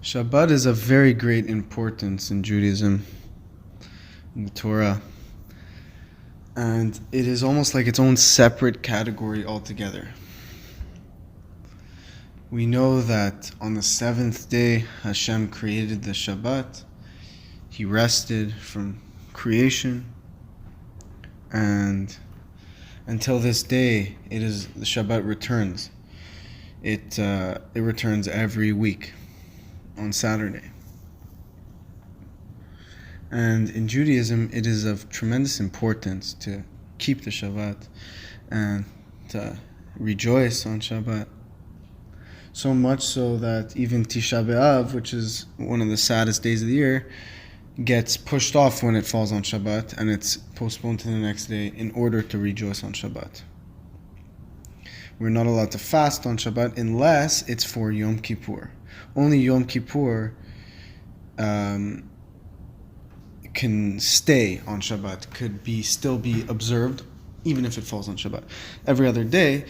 Shabbat is of very great importance in Judaism, in the Torah, and it is almost like its own separate category altogether. We know that on the seventh day, Hashem created the Shabbat. He rested from creation, and until this day, the Shabbat returns. It returns every week on Saturday. And in Judaism, it is of tremendous importance to keep the Shabbat and to rejoice on Shabbat. So much so that even Tisha B'Av, which is one of the saddest days of the year, gets pushed off when it falls on Shabbat, and it's postponed to the next day in order to rejoice on Shabbat. We're not allowed to fast on Shabbat unless it's for Yom Kippur. Only Yom Kippur can stay on Shabbat, still be observed, even if it falls on Shabbat. Every other day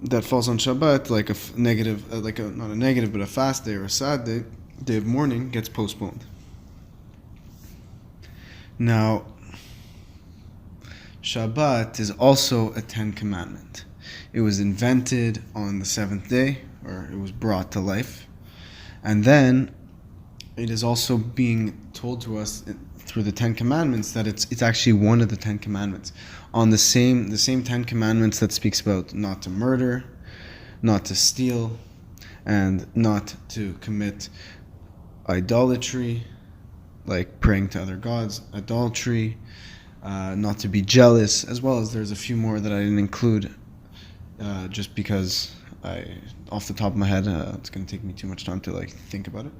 that falls on Shabbat, like a fast day or a sad day of mourning, gets postponed. Now, Shabbat is also a 10 commandment. It was invented on the seventh day, or it was brought to life. And then it is also being told to us through the 10 commandments that it's actually one of the 10 commandments. On the same 10 commandments that speaks about not to murder, not to steal, and not to commit idolatry, like praying to other gods, adultery, not to be jealous, as well as there's a few more that I didn't include just because off the top of my head, it's going to take me too much time to think about it.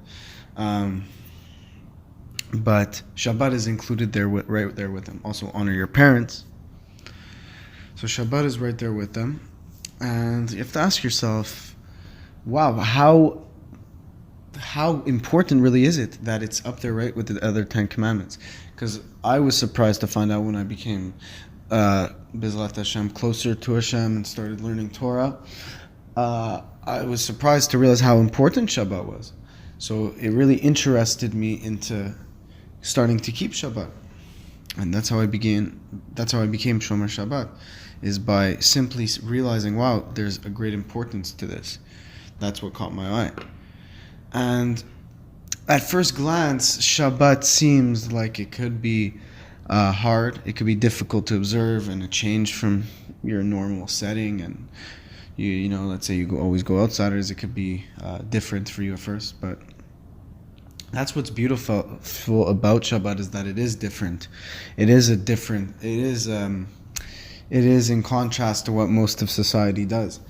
But Shabbat is included there, right there with them. Also, honor your parents. So Shabbat is right there with them, and you have to ask yourself, wow, how important really is it that it's up there right with the other 10 commandments? Because I was surprised to find out when I became Bizlat Hashem, closer to Hashem, and started learning Torah. I was surprised to realize how important Shabbat was. So it really interested me into starting to keep Shabbat. And that's how I became Shomer Shabbat, is by simply realizing, wow, there's a great importance to this. That's what caught my eye. And at first glance, Shabbat seems like it could be hard. It could be difficult to observe and a change from your normal setting. And you know, let's say you always go outsiders, it could be different for you at first. But that's what's beautiful about Shabbat, is that it is different. It is in contrast to what most of society does.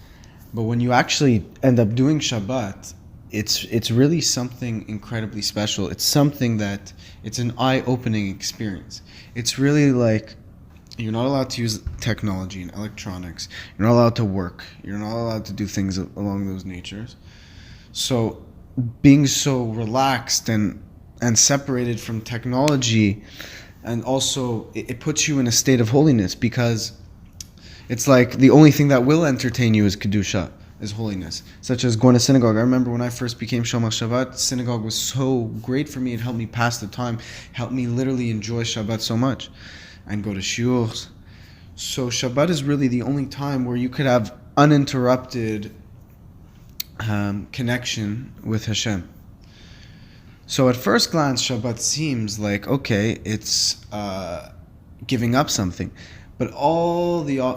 But when you actually end up doing Shabbat, it's really something incredibly special. It's something that it's an eye-opening experience. It's really like you're not allowed to use technology and electronics. You're not allowed to work. You're not allowed to do things along those natures. So being so relaxed and separated from technology, and also it puts you in a state of holiness, because it's like the only thing that will entertain you is Kedusha, is holiness, such as going to synagogue. I remember when I first became Shomer Shabbat, synagogue was so great for me. It helped me pass the time, helped me literally enjoy Shabbat so much, and go to shiurs. So Shabbat is really the only time where you could have uninterrupted connection with Hashem. So at first glance, Shabbat seems like, okay, it's giving up something. But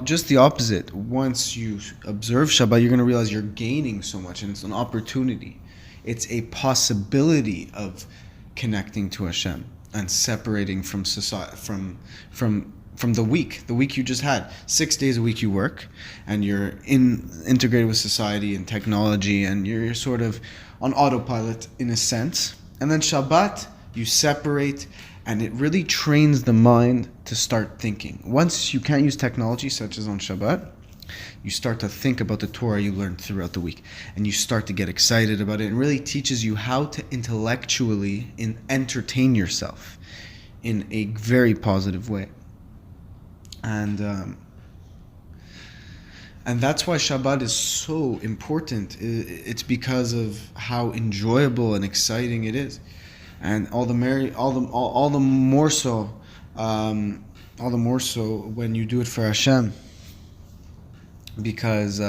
just the opposite. Once you observe Shabbat, you're going to realize you're gaining so much, and it's an opportunity. It's a possibility of connecting to Hashem and separating from society, from the week you just had. 6 days a week you work, and you're integrated with society and technology, and you're sort of on autopilot in a sense. And then Shabbat, you separate, and it really trains the mind to start thinking. Once you can't use technology, such as on Shabbat, you start to think about the Torah you learned throughout the week, and you start to get excited about it, and really teaches you how to intellectually entertain yourself in a very positive way. And And that's why Shabbat is so important. It's because of how enjoyable and exciting it is, and all the more so, all the more so when you do it for Hashem, because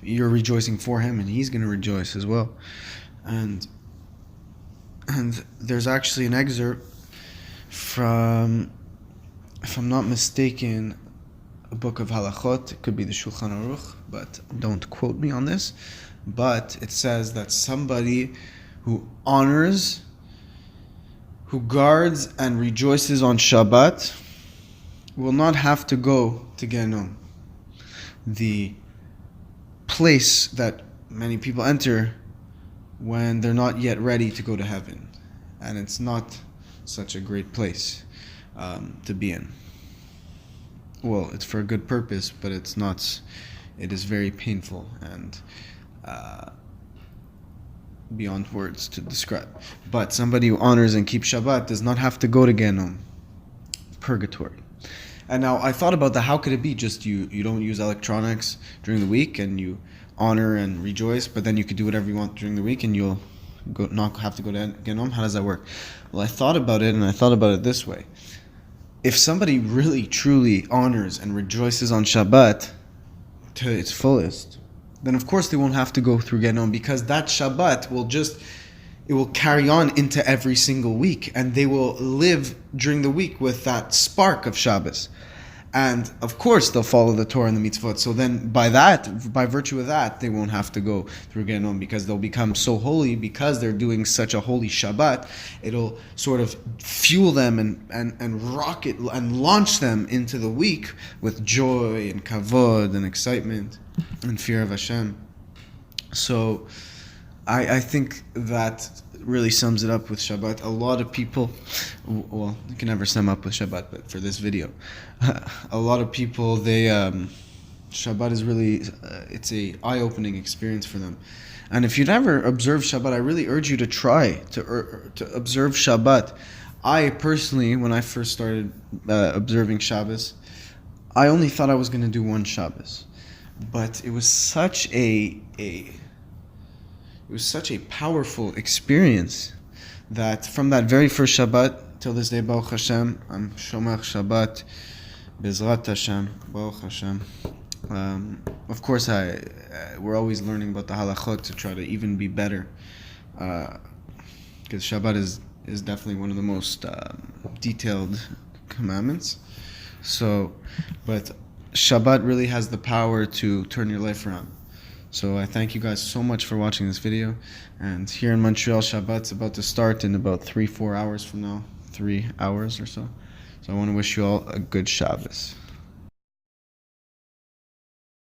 you're rejoicing for Him, and He's going to rejoice as well. And there's actually an excerpt from, if I'm not mistaken, a book of halachot. It could be the Shulchan Aruch, but don't quote me on this. But it says that somebody who honors, who guards and rejoices on Shabbat will not have to go to Gehenom, the place that many people enter when they're not yet ready to go to heaven. And it's not such a great place to be in. Well, it's for a good purpose, but it's not. It is very painful and beyond words to describe. But somebody who honors and keeps Shabbat does not have to go to Gehenom, purgatory. And now I thought about that. How could it be just you don't use electronics during the week and you honor and rejoice, but then you could do whatever you want during the week and you'll not have to go to Gehenom? How does that work? Well, I thought about it, and I thought about it this way. If somebody really, truly honors and rejoices on Shabbat to its fullest, then of course they won't have to go through Gehenom, because that Shabbat will carry on into every single week, and they will live during the week with that spark of Shabbos. And of course they'll follow the Torah and the mitzvot. So then by virtue of that, they won't have to go through Gehenom, because they'll become so holy because they're doing such a holy Shabbat. It'll sort of fuel them and rocket and launch them into the week with joy and kavod and excitement and fear of Hashem. So I think that really sums it up with Shabbat. A lot of people, well, you can never sum up with Shabbat, but for this video, a lot of people, Shabbat is really, it's a eye-opening experience for them. And if you've never observed Shabbat, I really urge you to try to observe Shabbat. I personally, when I first started observing Shabbos, I only thought I was going to do one Shabbos, but it was such a powerful experience that from that very first Shabbat till this day, Baruch Hashem, I'm Shomach Shabbat, Bezrat Hashem, Baruch Hashem. Of course, we're always learning about the halachot to try to even be better, because Shabbat is definitely one of the most detailed commandments. So, but Shabbat really has the power to turn your life around. So I thank you guys so much for watching this video. And here in Montreal, Shabbat's about to start in about 3-4 hours from now. 3 hours or so. So I want to wish you all a good Shabbos.